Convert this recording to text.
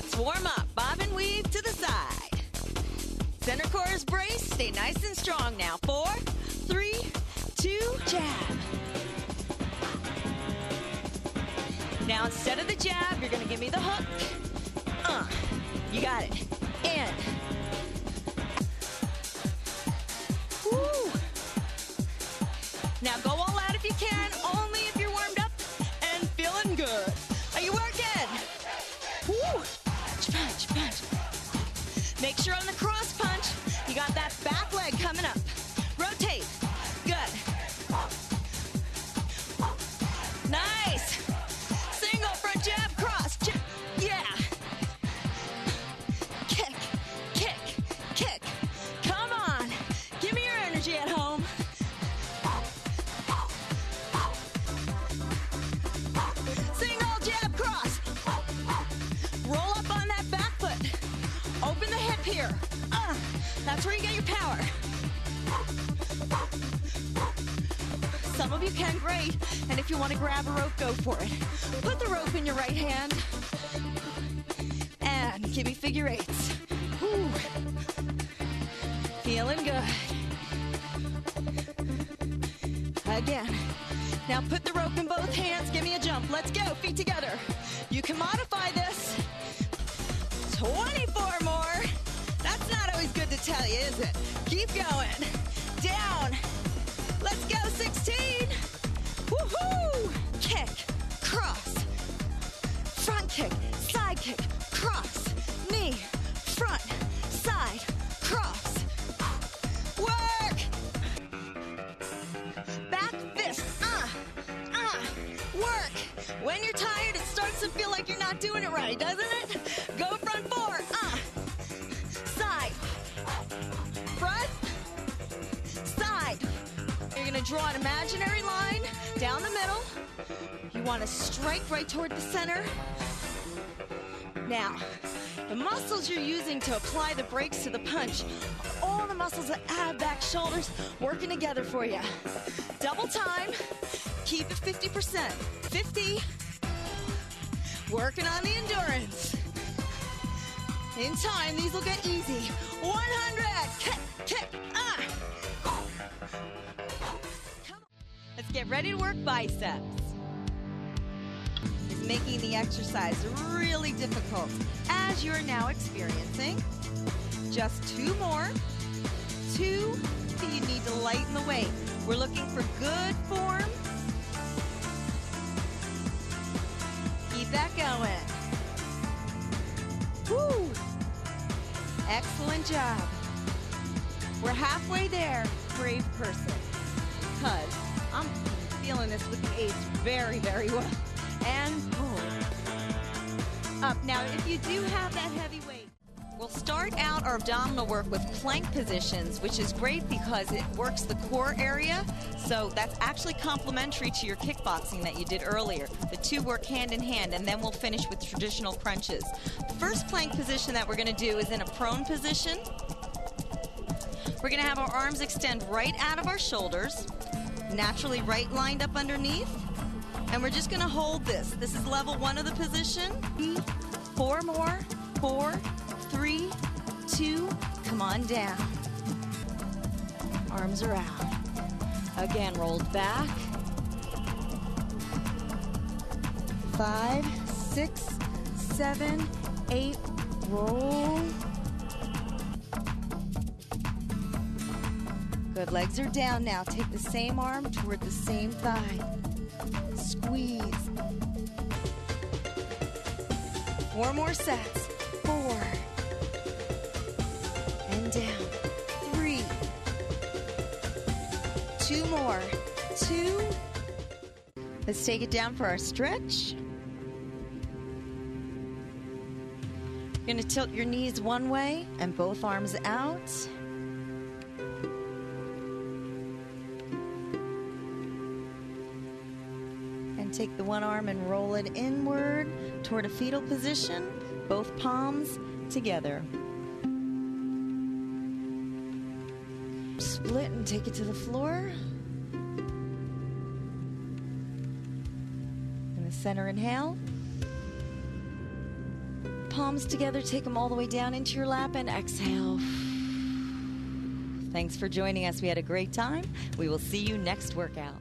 Let's warm up. Bob and weave to the side. Center core is braced. Stay nice and strong now. 4, 3, 2, jab. Now instead of the jab, you're going to give me the hook. You got it. In. Woo. Now go all out if you can, only if you're warmed up and feeling good. Are you working? Woo. Punch, punch. Make sure on the cross punch, you got that back leg coming up. Rotate. Good. Nice. Single front jab, cross. Jab. Yeah. Kick, kick, kick. Come on. Give me your energy at home. Single jab, cross. Roll up on that back foot. Open the hip here. That's where you get your power. Some of you can, great. And if you want to grab a rope, go for it. Put the rope in your right hand. And give me figure eights. Whew. Feeling good. Again. Now put the rope in both hands. Give me a jump. Let's go. Feet together. You can modify this. 24 more. That's not always good to tell you, is it? Keep going. Down. Let's go, 16. Woohoo! Kick, cross, front kick, side kick, cross, knee, front, side, cross. Work! Back fist, work. When you're tired, it starts to feel like you're not doing it right, doesn't it? Go front 4, side, front, side. You're gonna draw an imaginary line down the middle. You wanna strike right toward the center. Now, the muscles you're using to apply the brakes to the punch, all the muscles that ab, back, shoulders, working together for you. Double time, keep it 50%. 50, working on the endurance. In time, these will get easy. 100, kick, kick, Let's get ready to work biceps. It's making the exercise really difficult, as you're now experiencing. Just 2 more. 2, you need to lighten the weight. We're looking for good form. Keep that going. Woo! Excellent job. We're halfway there, brave person. Because I'm feeling this with the eights very, very well. And pull. Up. Now, if you do have that heavy weight, we'll start out our abdominal work with plank positions, which is great because it works the core area. So that's actually complementary to your kickboxing that you did earlier. The two work hand in hand, and then we'll finish with traditional crunches. The first plank position that we're going to do is in a prone position. We're going to have our arms extend right out of our shoulders, naturally right lined up underneath, and we're just going to hold this. This is level 1 of the position. 4 more. 4, 3, 2, come on down. Arms are out. Again, rolled back. 5, 6, 7, 8, roll. Good, legs are down now. Take the same arm toward the same thigh. Squeeze. 4 more sets. 4. And down. 3. 2 more. 2. Let's take it down for our stretch. You're going to tilt your knees one way and both arms out. And take the one arm and roll it inward toward a fetal position, both palms together. Split and take it to the floor. In the center, inhale. palms together, take them all the way down into your lap, and exhale. Thanks for joining us. We had a great time. We will see you next workout.